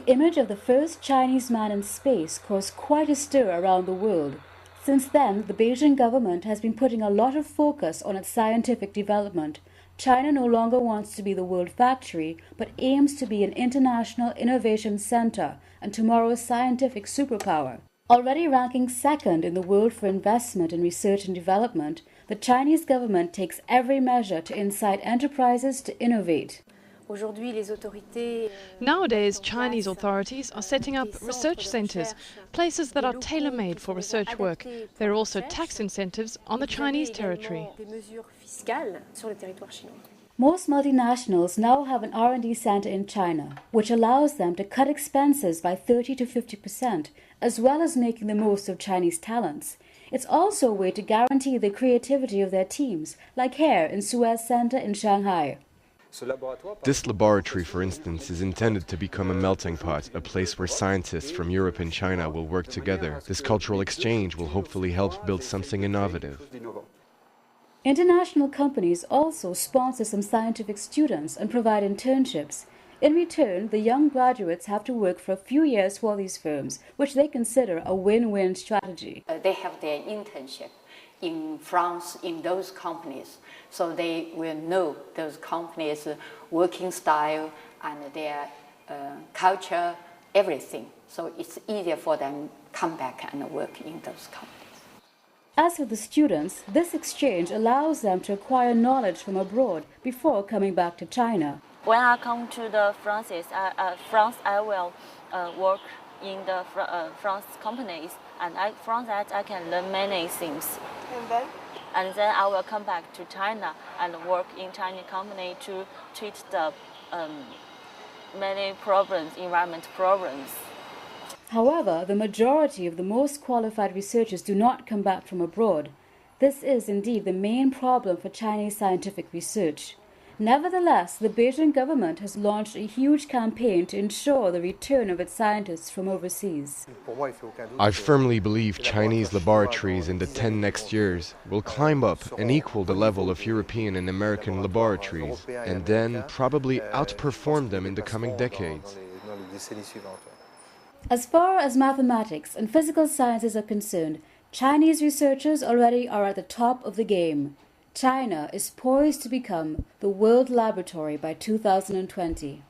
image of the first Chinese man in space caused quite a stir around the world. Since then, the Beijing government has been putting a lot of focus on its scientific development. China no longer wants to be the world factory, but aims to be an international innovation center and tomorrow's scientific superpower. Already ranking second in the world for investment in research and development, the Chinese government takes every measure to incite enterprises to innovate. Nowadays, Chinese authorities are setting up research centers, places that are tailor-made for research work. There are also tax incentives on the Chinese territory. Most multinationals now have an R&D center in China, which allows them to cut expenses by 30 to 50%, as well as making the most of Chinese talents. It's also a way to guarantee the creativity of their teams, like here in Suez Center in Shanghai. This laboratory, for instance, is intended to become a melting pot, a place where scientists from Europe and China will work together. This cultural exchange will hopefully help build something innovative. International companies also sponsor some scientific students and provide internships. In return, the young graduates have to work for a few years for these firms, which they consider a win-win strategy. They have their internship in France in those companies, so they will know those companies' working style and their culture, everything. So it's easier for them to come back and work in those companies. As for the students, this exchange allows them to acquire knowledge from abroad before coming back to China. When I come to France, I will work in the France companies, and from that I can learn many things. And then I will come back to China and work in Chinese company to treat the many problems, environment problems. However, the majority of the most qualified researchers do not come back from abroad. This is indeed the main problem for Chinese scientific research. Nevertheless, the Beijing government has launched a huge campaign to ensure the return of its scientists from overseas. I firmly believe Chinese laboratories in the 10 next years will climb up and equal the level of European and American laboratories, and then probably outperform them in the coming decades. As far as mathematics and physical sciences are concerned, Chinese researchers already are at the top of the game. China is poised to become the world laboratory by 2020.